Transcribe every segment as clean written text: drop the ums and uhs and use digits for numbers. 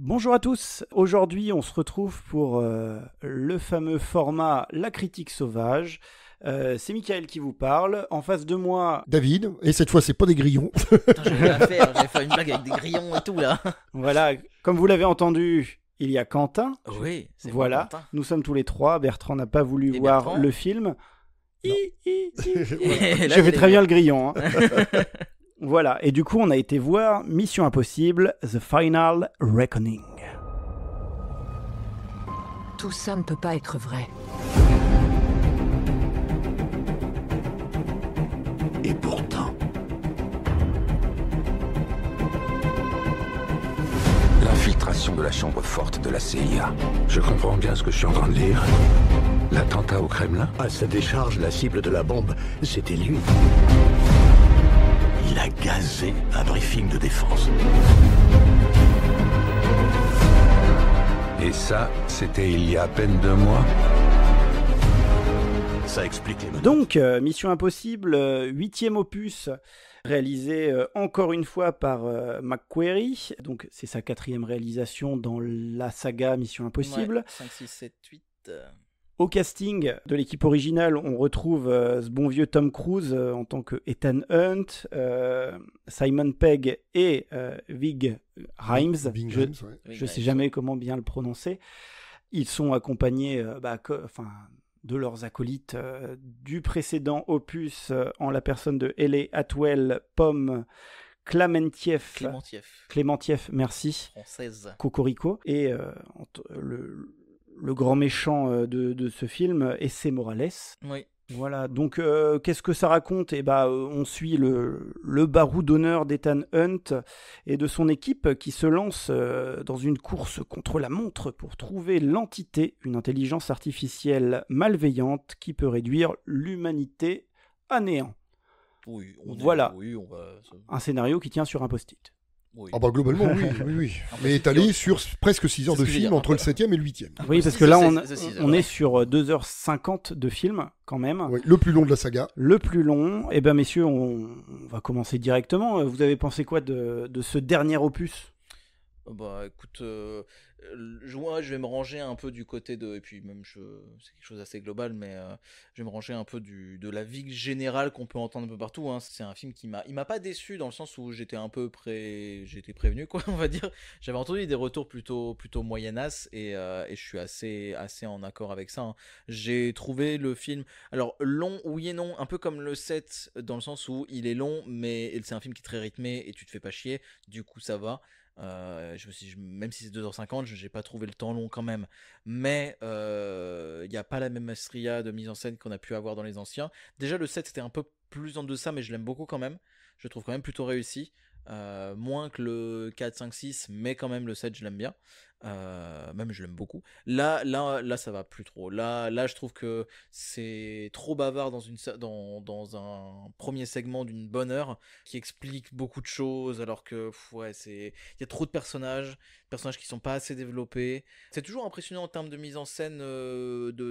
Bonjour à tous, aujourd'hui on se retrouve pour le fameux format La Critique Sauvage. C'est Mickaël qui vous parle, en face de moi... David, et cette fois c'est pas des grillons. Attends, j'allais faire une blague avec des grillons et tout là. Voilà, comme vous l'avez entendu, il y a Quentin. Oui, c'est voilà, moi, Quentin. nous sommes tous les trois, Bertrand n'a pas voulu Et voir Bertrand le film. Et là, Je il fais est- très bien le grillon. Hein. Voilà, et du coup on a été voir Mission Impossible, The Final Reckoning. Tout ça ne peut pas être vrai. Et pourtant... L'infiltration de la chambre forte de la CIA. Je comprends bien ce que je suis en train de lire. L'attentat au Kremlin. À sa décharge, la cible de la bombe, c'était lui. Il a gazé un briefing de défense. Et ça, c'était il y a à peine 2 mois. Ça explique les menaces. Donc, Mission Impossible, 8e opus, réalisé encore une fois par McQuarrie. Donc, c'est sa 4e réalisation dans la saga Mission Impossible. Ouais, 5, 6, 7, 8. Au casting de l'équipe originale, on retrouve ce bon vieux Tom Cruise en tant que Ethan Hunt, Simon Pegg et Vig Rhames. Bingham, ouais. Je ne sais jamais comment bien le prononcer. Ils sont accompagnés de leurs acolytes du précédent opus en la personne de Hayley Atwell, Pomme Clémentieff, merci, Française. Cocorico, et le grand méchant de ce film, Esse Morales. Oui. Voilà, donc qu'est-ce que ça raconte ? On suit le baroudonneur d'Ethan Hunt et de son équipe qui se lance dans une course contre la montre pour trouver l'entité, une intelligence artificielle malveillante qui peut réduire l'humanité à néant. Oui, on va. Un scénario qui tient sur un post-it. Oui. Ah bah globalement oui. Un peu Mais c'est étalé dur. sur presque 6 heures C'est de ce que je veux film dire, entre le 7e et le 8e. Oui, parce Si, que là, c'est on vrai. est sur 2h50 de film, quand même. Ouais, le plus long de la saga. Le plus long. Eh bien, messieurs, on va commencer directement. Vous avez pensé quoi de ce dernier opus ? Bah écoute, moi je vais me ranger un peu du côté de, et puis même c'est quelque chose d'assez global, mais je vais me ranger un peu de la vie générale qu'on peut entendre un peu partout. Hein. C'est un film il m'a pas déçu dans le sens où j'étais j'étais prévenu quoi, on va dire. J'avais entendu des retours plutôt moyennas et je suis assez en accord avec ça. Hein. J'ai trouvé le film, alors long oui et non, un peu comme le 7 dans le sens où il est long, mais c'est un film qui est très rythmé et tu te fais pas chier, du coup ça va. Même si c'est 2h50, j'ai pas trouvé le temps long quand même. Mais il n'y a pas la même maestria de mise en scène qu'on a pu avoir dans les anciens. Déjà, le 7 était un peu plus en deçà, mais je l'aime beaucoup quand même. Je le trouve quand même plutôt réussi. Moins que le 4, 5, 6, mais quand même le 7, je l'aime bien. Même je l'aime beaucoup. Là, ça va plus trop. Là, je trouve que c'est trop bavard dans un premier segment d'une bonne heure qui explique beaucoup de choses, alors que il y a trop de personnages qui sont pas assez développés. C'est toujours impressionnant en termes de mise en scène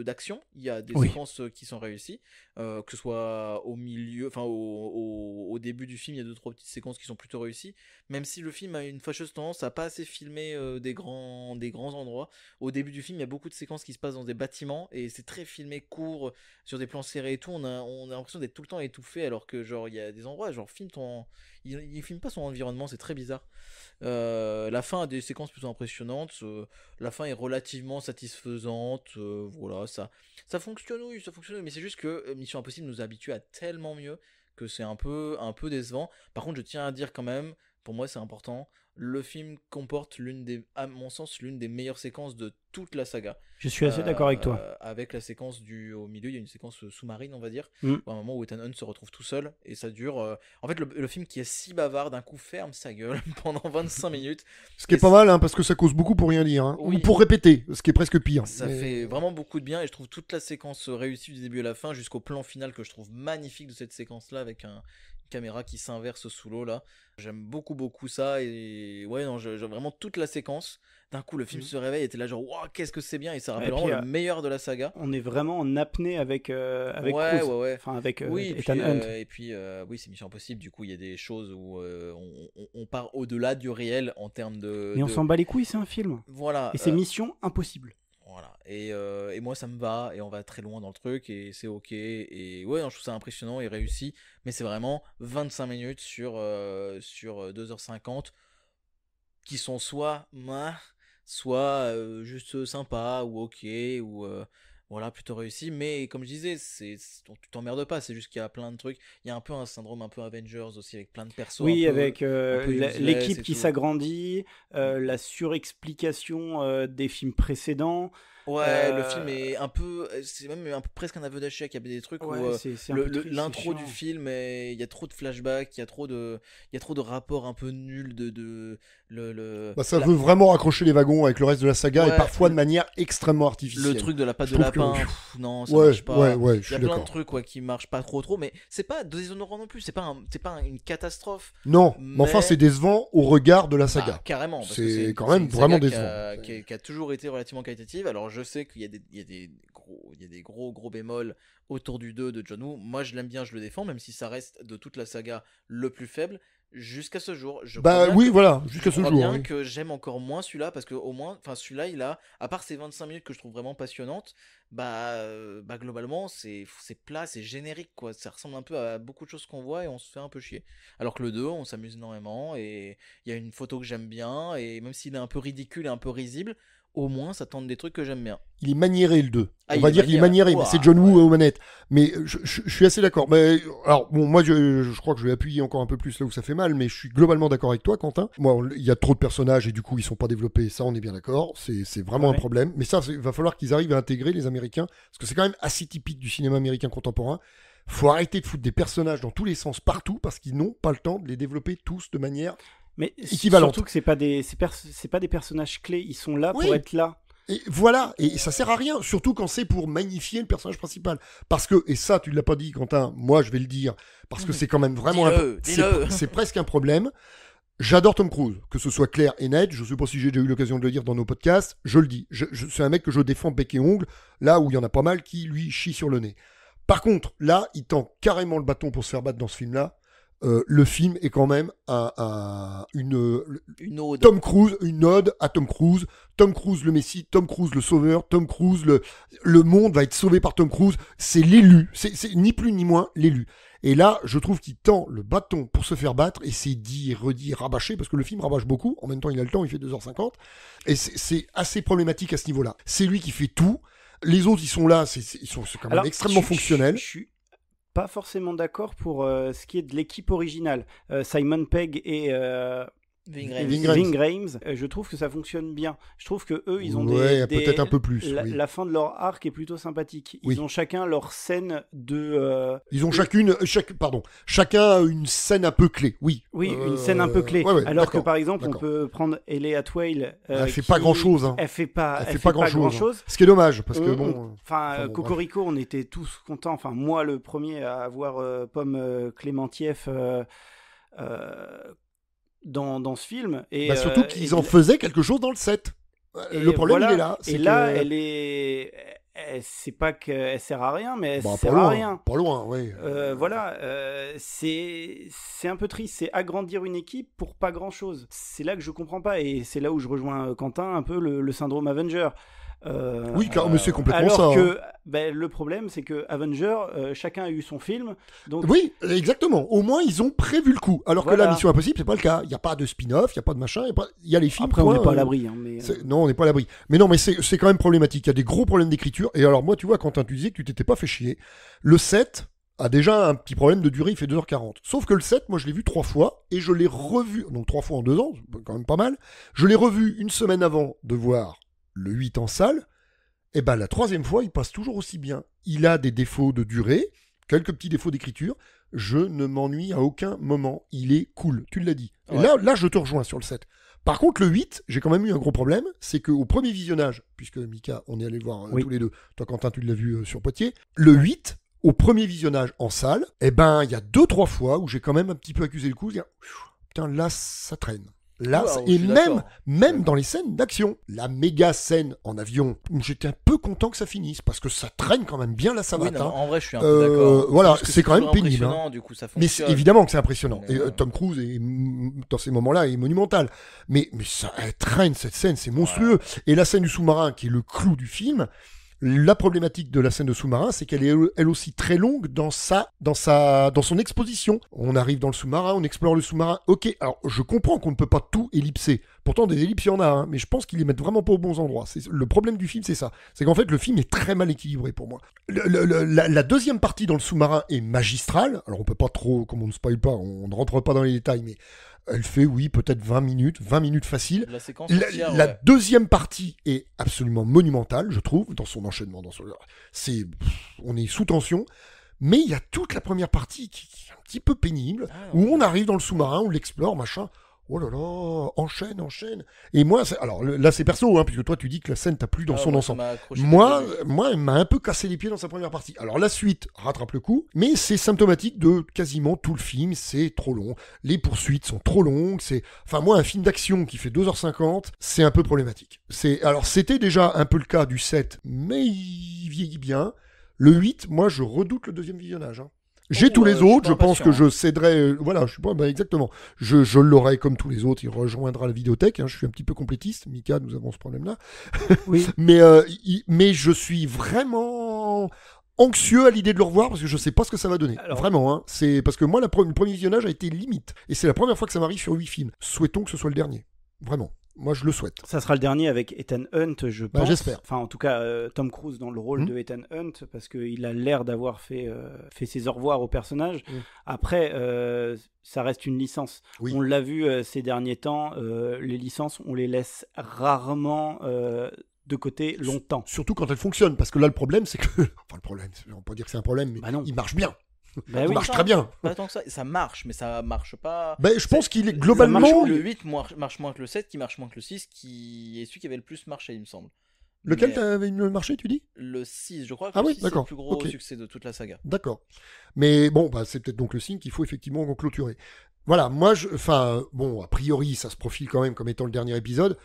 d'action. Il y a des séquences qui sont réussies, que ce soit au milieu, enfin au début du film, il y a 2-3 petites séquences qui sont plutôt réussies. Même si le film a une fâcheuse tendance à pas assez filmer des grands endroits. Au début du film, il y a beaucoup de séquences qui se passent dans des bâtiments et c'est très filmé court, sur des plans serrés et tout. On a l'impression d'être tout le temps étouffé, alors que genre il y a des endroits, genre il filme pas son environnement, c'est très bizarre. La fin a des séquences plutôt impressionnantes. La fin est relativement satisfaisante. Voilà, ça fonctionne, oui, ça fonctionne. Mais c'est juste que Mission Impossible nous a habitués à tellement mieux que c'est un peu décevant. Par contre, je tiens à dire quand même, pour moi c'est important, le film comporte à mon sens, l'une des meilleures séquences de toute la saga. Je suis assez d'accord avec toi. Avec la séquence au milieu, il y a une séquence sous-marine, on va dire, Mm. à un moment où Ethan Hunt se retrouve tout seul, et ça dure... En fait, le film qui est si bavard, d'un coup ferme sa gueule pendant 25 minutes. Ce qui est pas mal, hein, parce que ça cause beaucoup pour rien dire. Hein. Oui. Ou pour répéter, ce qui est presque pire. Ça fait vraiment beaucoup de bien, et je trouve toute la séquence réussie du début à la fin, jusqu'au plan final que je trouve magnifique de cette séquence-là, avec caméra qui s'inverse sous l'eau là. J'aime beaucoup ça et ouais non, vraiment toute la séquence. D'un coup, le film se réveille et t'es là genre waouh, qu'est-ce que c'est bien, et ça rappelle vraiment le meilleur de la saga. On est vraiment en apnée avec Cruise. Ouais. Enfin avec oui, Ethan Hunt. Et puis oui, c'est Mission Impossible. Du coup, il y a des choses où on part au-delà du réel en termes de. Mais on s'en bat les couilles, c'est un film. Voilà. Et c'est Mission Impossible. Voilà. Et moi, ça me va, et on va très loin dans le truc, et c'est ok. Et ouais, non, je trouve ça impressionnant et réussi. Mais c'est vraiment 25 minutes sur 2h50 qui sont soit juste sympa ou ok ou voilà, plutôt réussi, mais comme je disais, tu t'emmerdes pas, c'est juste qu'il y a plein de trucs. Il y a un peu un syndrome un peu Avengers aussi, avec plein de persos. Oui, avec l'équipe qui tout. s'agrandit, la surexplication des films précédents. Ouais, le film est un peu, c'est même un peu presque un aveu d'échec. Il y a des trucs où l'intro du film, il y a trop de flashbacks, il y a trop de rapports un peu nuls ça veut vraiment raccrocher les wagons avec le reste de la saga, et parfois de manière extrêmement artificielle. Le truc de la patte de lapin, non, ça marche pas. Ouais, il y a plein de trucs qui marchent pas trop, mais c'est pas déshonorant non plus. C'est pas une catastrophe. Non, mais enfin c'est décevant au regard de la saga. Ah, carrément. Parce c'est que quand même vraiment décevant. Qui a toujours été relativement qualitative. Alors je sais qu'il y a des gros bémols autour du 2 de John Woo. Moi je l'aime bien, je le défends, même si ça reste de toute la saga le plus faible jusqu'à ce jour. Jusqu'à ce jour. Bien que j'aime encore moins celui-là, parce que au moins, enfin celui-là, il a, à part ces 25 minutes que je trouve vraiment passionnantes, globalement c'est plat, c'est générique quoi. Ça ressemble un peu à beaucoup de choses qu'on voit et on se fait un peu chier. Alors que le 2, on s'amuse énormément, et il y a une photo que j'aime bien, et même s'il est un peu ridicule et un peu risible, au moins ça tente des trucs que j'aime bien. Il est maniéré le 2. On va dire qu'il est maniéré, mais c'est John Woo aux manettes. Mais je suis assez d'accord. Mais alors bon, moi je crois que je vais appuyer encore un peu plus là où ça fait mal, mais je suis globalement d'accord avec toi, Quentin. Moi, il y a trop de personnages et du coup ils sont pas développés. Ça, on est bien d'accord. C'est vraiment un problème. Mais ça, il va falloir qu'ils arrivent à intégrer les Américains, parce que c'est quand même assez typique du cinéma américain contemporain. Faut arrêter de foutre des personnages dans tous les sens partout, parce qu'ils n'ont pas le temps de les développer tous de manière équivalente. Surtout que c'est pas des personnages clés. Ils sont là pour être là. Et voilà, et ça sert à rien, surtout quand c'est pour magnifier le personnage principal. Parce que, et ça tu l'as pas dit Quentin, moi je vais le dire, parce que c'est quand même vraiment c'est presque un problème. J'adore Tom Cruise, que ce soit clair et net, je sais pas si j'ai déjà eu l'occasion de le dire dans nos podcasts, je le dis, c'est un mec que je défends bec et ongle, là où il y en a pas mal qui lui chient sur le nez. Par contre, là, il tend carrément le bâton pour se faire battre dans ce film-là. Le film est quand même une ode. Tom Cruise, une ode à Tom Cruise. Tom Cruise le Messie, Tom Cruise le sauveur, Tom Cruise le monde va être sauvé par Tom Cruise. C'est l'élu, c'est ni plus ni moins l'élu. Et là, je trouve qu'il tend le bâton pour se faire battre, et c'est dit, redit, rabâché, parce que le film rabâche beaucoup. En même temps, il a le temps, il fait 2h50. Et c'est assez problématique à ce niveau-là. C'est lui qui fait tout. Les autres, ils sont là, c'est quand même extrêmement fonctionnel. Je suis pas forcément d'accord pour ce qui est de l'équipe originale. Simon Pegg et Ving Rhames, je trouve que ça fonctionne bien. Je trouve que eux, ils ont peut-être un peu plus. La fin de leur arc est plutôt sympathique. Ils ont chacun leur scène de. Ils ont chacun a une scène un peu clé. Oui, une scène un peu clé. Alors que par exemple, on peut prendre Hayley Atwell. Elle fait pas grand-chose. Hein. Elle fait pas grand-chose. Ce qui est dommage, parce que bon. Cocorico, on était tous contents. Enfin, moi, le premier à avoir Pomme Clémentieff. Dans ce film. Et, surtout qu'ils en faisaient quelque chose dans le set. Le problème, il est là. Et là, c'est pas qu'elle sert à rien, mais elle sert à rien. Pas loin, oui. C'est un peu triste. C'est agrandir une équipe pour pas grand-chose. C'est là que je comprends pas. Et c'est là où je rejoins Quentin, un peu le syndrome Avenger. Oui, mais c'est complètement alors ça. Que, le problème, c'est que Avenger, chacun a eu son film. Donc... Oui, exactement. Au moins, ils ont prévu le coup. Alors que la Mission Impossible, c'est pas le cas. Il n'y a pas de spin-off, il n'y a pas de machin. Il y a les films. Après, on n'est pas à l'abri. Hein, mais... Non, on n'est pas à l'abri. Mais non, mais c'est quand même problématique. Il y a des gros problèmes d'écriture. Et alors, moi, tu vois, Quentin, tu disais que tu t'étais pas fait chier. Le 7 a déjà un petit problème de durée, il fait 2h40. Sauf que le 7, moi je l'ai vu 3 fois, et je l'ai revu, donc 3 fois en 2 ans, c'est quand même pas mal. Je l'ai revu une semaine avant de voir le 8 en salle. Et la 3e fois, il passe toujours aussi bien. Il a des défauts de durée, quelques petits défauts d'écriture. Je ne m'ennuie à aucun moment. Il est cool, tu l'as dit. Ouais. Et là, je te rejoins sur le 7. Par contre, le 8, j'ai quand même eu un gros problème. C'est qu'au premier visionnage, puisque Mika, on est allé le voir tous les deux. Toi, Quentin, tu l'as vu sur Poitiers. Le 8, au premier visionnage en salle, eh ben, il y a 2-3 fois où j'ai quand même un petit peu accusé le coup, dire, putain, là, ça traîne. Là, et même dans les scènes d'action, la méga scène en avion, j'étais un peu content que ça finisse parce que ça traîne quand même bien la savate. Oui, non, en vrai, je suis un peu d'accord. Voilà, c'est quand même pénible. Hein. Du coup, ça mais évidemment que c'est impressionnant. Mais et Tom Cruise dans ces moments-là est monumental. Mais ça, elle traîne cette scène, c'est monstrueux. Ouais. Et la scène du sous-marin, qui est le clou du film. La problématique de la scène de sous-marin, c'est qu'elle est elle aussi très longue dans son exposition. On arrive dans le sous-marin, on explore le sous-marin. Ok, alors je comprends qu'on ne peut pas tout ellipser. Pourtant, des ellipses, il y en a, hein, mais je pense qu'ils les mettent vraiment pas aux bons endroits. Le problème du film, c'est ça. C'est qu'en fait, le film est très mal équilibré pour moi. La deuxième partie dans le sous-marin est magistrale. Alors on peut pas trop, comme on ne spoil pas, on ne rentre pas dans les détails, mais elle fait, oui, peut-être 20 minutes facile. La séquence entière, la deuxième partie est absolument monumentale, je trouve, dans son enchaînement. On est sous tension. Mais il y a toute la première partie qui est un petit peu pénible, où on arrive dans le sous-marin, on l'explore, machin. Oh là là, enchaîne. Et moi, alors là c'est perso, hein, puisque toi tu dis que la scène t'a plu dans son ensemble. Moi, elle m'a un peu cassé les pieds dans sa première partie. Alors la suite rattrape le coup, mais c'est symptomatique de quasiment tout le film, c'est trop long. Les poursuites sont trop longues, enfin moi un film d'action qui fait 2h50, c'est un peu problématique. Alors c'était déjà un peu le cas du 7, mais il vieillit bien. Le 8, moi je redoute le deuxième visionnage, hein. J'ai tous les autres, je pense que je céderai, voilà, je sais pas, exactement. Je l'aurai comme tous les autres, il rejoindra la vidéothèque, hein, je suis un petit peu complétiste, Mika, nous avons ce problème-là. Oui. mais je suis vraiment anxieux à l'idée de le revoir parce que je sais pas ce que ça va donner. Alors, vraiment, hein. C'est parce que moi, le premier visionnage a été limite. Et c'est la première fois que ça m'arrive sur 8 films. Souhaitons que ce soit le dernier. Vraiment. Moi, je le souhaite. Ça sera le dernier avec Ethan Hunt, je pense. J'espère. Enfin, en tout cas, Tom Cruise dans le rôle de Ethan Hunt, parce qu'il a l'air d'avoir fait ses au revoir au personnage. Après, ça reste une licence. Oui. On l'a vu ces derniers temps, les licences, on les laisse rarement de côté longtemps. Surtout quand elles fonctionnent, parce que là, le problème, c'est que... Enfin, le problème, on peut pas dire que c'est un problème, mais il marche bien. Ça marche très bien. Pas tant que ça marche, mais ça marche pas. Je pense qu'il est globalement. Le 8 marche moins que le 7, qui marche moins que le 6, qui est celui qui avait le plus marché, il me semble. Lequel t'avais marché, tu dis ? Le 6, je crois que le 6 c'est le plus gros succès de toute la saga. D'accord. Mais bon, c'est peut-être donc le signe qu'il faut effectivement clôturer. Voilà, moi, a priori, ça se profile quand même comme étant le dernier épisode.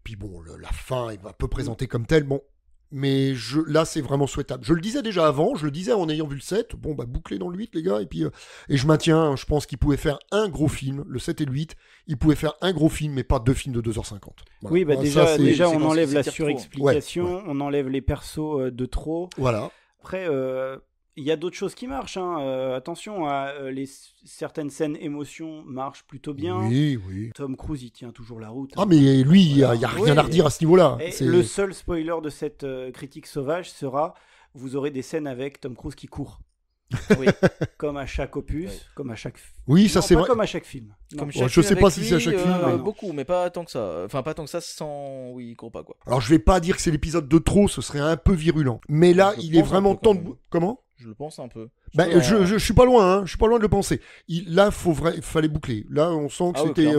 Puis bon, la fin, il va peu présenter comme tel. Bon. Mais là, c'est vraiment souhaitable. Je le disais déjà avant, je le disais en ayant vu le 7. Bon, bouclez dans le 8, les gars. Et puis, et je maintiens, je pense qu'ils pouvaient faire un gros film, le 7 et le 8. Ils pouvaient faire un gros film, mais pas 2 films de 2h50. Voilà. Oui, déjà, on enlève la surexplication, on enlève les persos de trop. Voilà. Après, il y a d'autres choses qui marchent. Hein. Attention, certaines scènes émotions marchent plutôt bien. Oui. Tom Cruise, il tient toujours la route. Ah, mais lui, il n'y a rien à redire à ce niveau-là. Le seul spoiler de cette critique sauvage sera, vous aurez des scènes avec Tom Cruise qui court. Oui, comme à chaque opus, comme à chaque film. Oui, ça c'est vrai. Comme à chaque film. Je sais pas si c'est à chaque film. Beaucoup, mais pas tant que ça. Enfin, pas tant que ça sans. Oui, il court pas quoi. Alors, je vais pas dire que c'est l'épisode de trop, ce serait un peu virulent. Mais là, il est vraiment temps de. Comment ? Je le pense un peu. Je suis pas loin, hein. Je suis pas loin de le penser. Là, il fallait boucler. Là, on sent que c'était.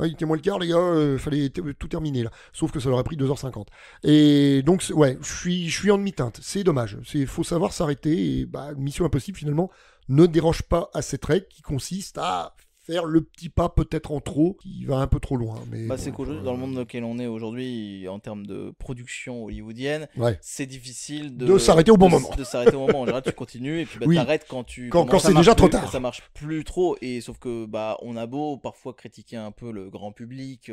Il était moins le quart, les gars. Fallait tout terminer là. Sauf que ça leur a pris 2h50. Et donc, je suis en demi-teinte. C'est dommage. Faut savoir s'arrêter. Et Mission Impossible finalement ne déroge pas à cette règle qui consiste à faire le petit pas peut-être en trop, qui va un peu trop loin. Mais c'est qu'aujourd'hui, dans le monde dans lequel on est aujourd'hui, en termes de production hollywoodienne, c'est difficile de s'arrêter au bon moment. De s'arrêter au moment. En général, tu continues et puis t'arrêtes quand c'est déjà trop tard. Ça marche plus trop. Et sauf que on a beau parfois critiquer un peu le grand public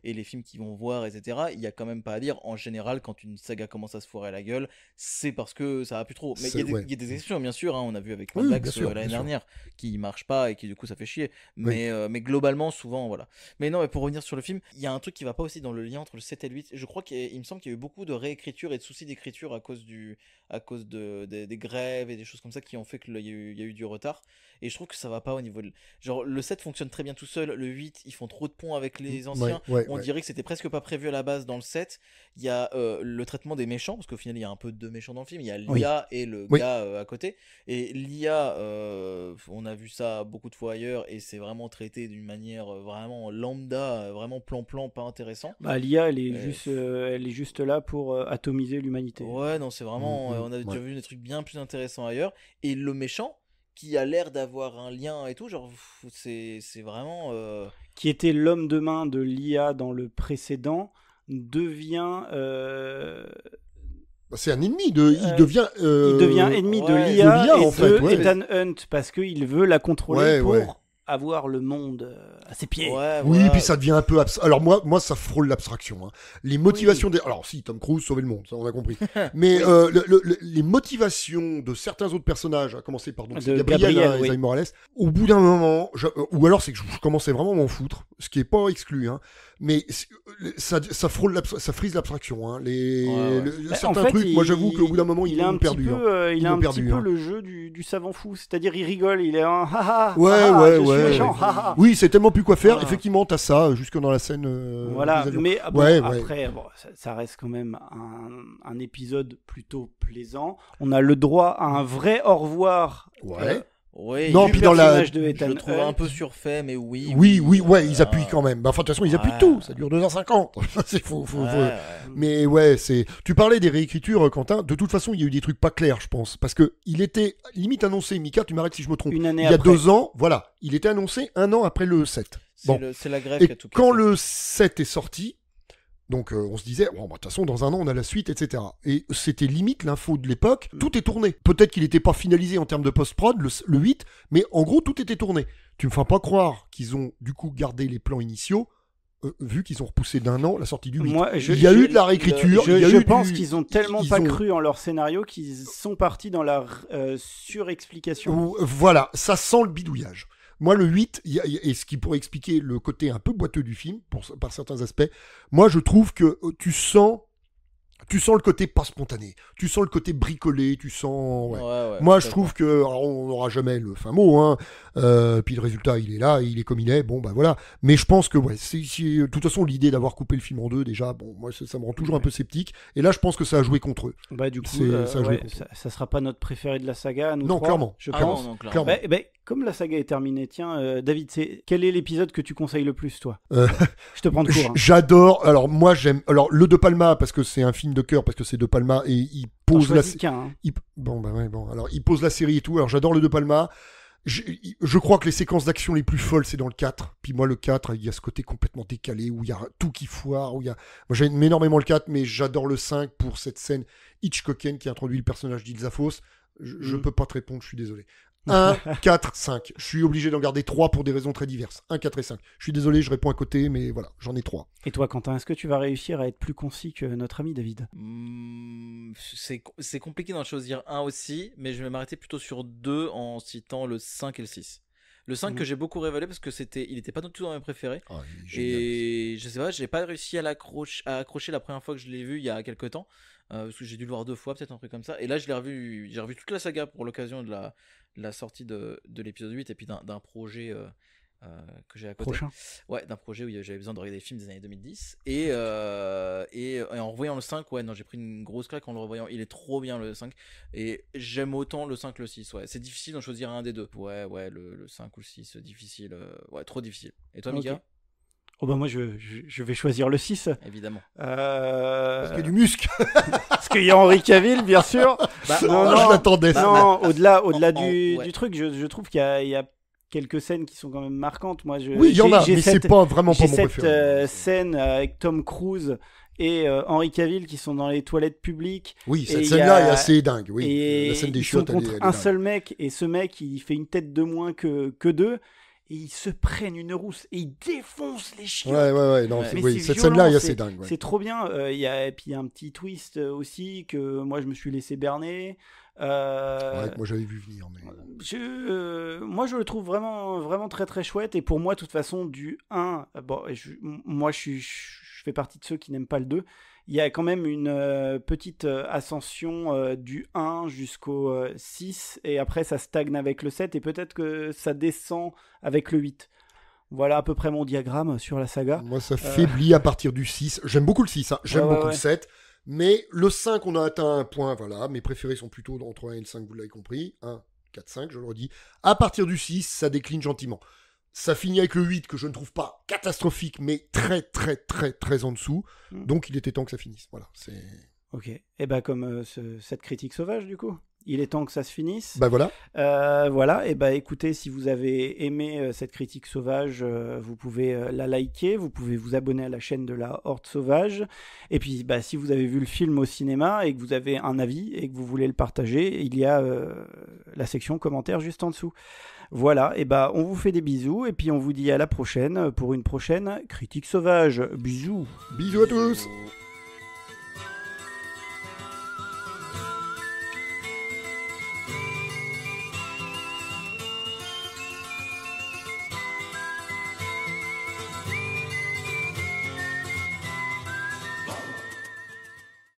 et les films qu'ils vont voir, etc. Il y a quand même pas à dire. En général, quand une saga commence à se foirer la gueule, c'est parce que ça va plus trop. Mais il y a des exceptions, bien sûr. Hein. On a vu avec Mad Max l'année dernière qui marche pas et qui du coup ça fait chier. Mais globalement, souvent, voilà. Mais non, mais pour revenir sur le film, il y a un truc qui va pas aussi dans le lien entre le 7 et le 8. Je crois qu'il me semble qu'il y a eu beaucoup de réécriture et de soucis d'écriture à cause des grèves et des choses comme ça qui ont fait qu'il y a eu du retard. Et je trouve que ça va pas au niveau genre le 7 fonctionne très bien tout seul, le 8 ils font trop de ponts avec les anciens, on dirait que c'était presque pas prévu à la base dans le 7. Il y a le traitement des méchants, parce qu'au final il y a un peu de méchants dans le film, il y a l'IA et le gars à côté, et l'IA on a vu ça beaucoup de fois ailleurs et c'est c'est vraiment traité d'une manière vraiment lambda, vraiment plan-plan, pas intéressant. Bah, l'IA, elle est juste là pour atomiser l'humanité. Ouais, non, c'est vraiment... on a déjà vu des trucs bien plus intéressants ailleurs. Et le méchant, qui a l'air d'avoir un lien et tout, genre, c'est vraiment... Qui était l'homme de main de l'IA dans le précédent, devient... C'est un ennemi il devient ennemi de l'IA et en fait, Ethan Hunt parce qu'il veut la contrôler pour avoir le monde à ses pieds. Oui, puis ça devient un peu alors moi ça frôle l'abstraction. Hein. Les motivations alors si Tom Cruise sauver le monde, ça on a compris. Mais les motivations de certains autres personnages, à commencer par Gabriel et Morales, au bout d'un moment, ou alors c'est que je commençais vraiment à m'en foutre, ce qui est pas exclu, hein. Mais ça frôle ça frise l'abstraction. Hein. Certains trucs, moi j'avoue qu'au bout d'un moment il a un perdu. Il a un petit peu le jeu du savant fou, c'est-à-dire il rigole, il est un haha. Oui, c'est tellement plus quoi faire. Effectivement, t'as ça jusque dans la scène. Voilà, mais après, ça reste quand même un épisode plutôt plaisant. On a le droit à un vrai au revoir. Oui, non, puis dans de Ethan je le trouve un peu surfait, mais oui, ils appuient quand même. Bah, de toute façon, ils appuient tout. Ça dure 2h50. Mais tu parlais des réécritures, Quentin. De toute façon, il y a eu des trucs pas clairs, je pense. Parce que il était limite annoncé, Mika, tu m'arrêtes si je me trompe. Une année il y a 2 ans, voilà. Il était annoncé 1 an après le 7. C'est la grève qui a tout cassé. Quand le 7 est sorti, donc on se disait, de toute façon, dans 1 an, on a la suite, etc. Et c'était limite l'info de l'époque. Tout est tourné. Peut-être qu'il n'était pas finalisé en termes de post-prod, le 8, mais en gros, tout était tourné. Tu me feras pas croire qu'ils ont du coup gardé les plans initiaux, vu qu'ils ont repoussé d'1 an la sortie du 8. Il y a eu de la réécriture. Je pense qu'ils ont tellement pas cru en leur scénario qu'ils sont partis dans la surexplication. Voilà, ça sent le bidouillage. Moi, le 8, et ce qui pourrait expliquer le côté un peu boiteux du film, par certains aspects, moi, je trouve que tu sens le côté pas spontané, tu sens le côté bricolé, tu sens... Moi, je trouve que... Alors, on n'aura jamais le fin mot, hein, puis le résultat, il est là, il est comme il est, bon, bah voilà. Mais je pense que, de toute façon, l'idée d'avoir coupé le film en 2, déjà, bon, moi, ça me rend toujours un peu sceptique, et là, je pense que ça a joué contre eux. Bah, du coup, ça sera pas notre préféri de la saga, nous non, trois, clairement. Je pense. Non, clairement. Comme la saga est terminée, tiens, David, quel est l'épisode que tu conseilles le plus, toi? Je te prends de court. Hein. J'adore. Alors moi j'aime. Alors le De Palma parce que c'est un film de cœur parce que c'est De Palma et il pose Alors il pose la série et tout. Alors j'adore le De Palma. Je crois que les séquences d'action les plus folles c'est dans le 4. Puis moi le 4 il y a ce côté complètement décalé où il y a tout qui foire. Moi j'aime énormément le 4 mais j'adore le 5 pour cette scène Hitchcockienne qui introduit le personnage d'Ilsa Foss. Je peux pas te répondre. Je suis désolé. 1, 4, 5. Je suis obligé d'en garder 3 pour des raisons très diverses. 1, 4 et 5. Je suis désolé, je réponds à côté, mais voilà, j'en ai 3. Et toi, Quentin, est-ce que tu vas réussir à être plus concis que notre ami David? C'est compliqué d'en choisir un aussi, mais je vais m'arrêter plutôt sur 2 en citant le 5 et le 6. Le 5 que j'ai beaucoup révélé parce que il était pas du tout dans mes préférés. Et je sais pas, j'ai pas réussi à accrocher la première fois que je l'ai vu il y a quelques temps. Parce que j'ai dû le voir 2 fois, peut-être un truc comme ça. Et là, j'ai revu toute la saga pour l'occasion de la sortie de l'épisode 8 et puis d'un projet que j'ai à côté. Prochain. Ouais, d'un projet où j'avais besoin de regarder des films des années 2010. Et en revoyant le 5, j'ai pris une grosse claque en le revoyant. Il est trop bien le 5. Et j'aime autant le 5 que le 6. Ouais. C'est difficile d'en choisir un des deux. Ouais, le 5 ou le 6, difficile. Trop difficile. Et toi, Mika? Oh bah moi je vais choisir le 6. Évidemment. Parce qu'il y a du muscle. Parce qu'il y a Henry Cavill, bien sûr. Non, je l'attendais. Non, au-delà du truc, je trouve qu'il y a quelques scènes qui sont quand même marquantes. Moi, oui, il y en a, mais c'est pas vraiment pas mon cette préféré. scène avec Tom Cruise et Henry Cavill qui sont dans les toilettes publiques. Oui, cette scène-là est assez dingue. Oui. Et la scène des ils sont contre un seul mec, et ce mec, il fait une tête de moins que deux. Et ils se prennent une rousse et ils défoncent les chiens. Ouais. Non, cette scène-là est assez dingue. Ouais. C'est trop bien. Et puis il y a un petit twist aussi que moi je me suis laissé berner. Que moi j'avais vu venir. Mais... moi je le trouve vraiment, vraiment très très chouette. Et pour moi, de toute façon, du 1, moi je fais partie de ceux qui n'aiment pas le 2. Il y a quand même une petite ascension du 1 jusqu'au 6, et après ça stagne avec le 7, et peut-être que ça descend avec le 8. Voilà à peu près mon diagramme sur la saga. Moi ça faiblit à partir du 6. J'aime beaucoup le 6, hein. J'aime beaucoup le 7, mais le 5 on a atteint un point, voilà. Mes préférés sont plutôt entre 1 et le 5, vous l'avez compris. 1, 4, 5, je le redis. À partir du 6, ça décline gentiment. Ça finit avec le 8 que je ne trouve pas catastrophique, mais très très très très en dessous. Donc il était temps que ça finisse. Voilà, c'est... Ok. Et bah comme cette critique sauvage du coup. Il est temps que ça se finisse. Bah voilà. Voilà. Et bah écoutez, si vous avez aimé cette critique sauvage, vous pouvez la liker, vous pouvez vous abonner à la chaîne de la Horde Sauvage. Et puis bah si vous avez vu le film au cinéma et que vous avez un avis et que vous voulez le partager, il y a la section commentaires juste en dessous. Voilà, et bah on vous fait des bisous et puis on vous dit à la prochaine pour une prochaine critique sauvage. Bisous. Bisous à tous.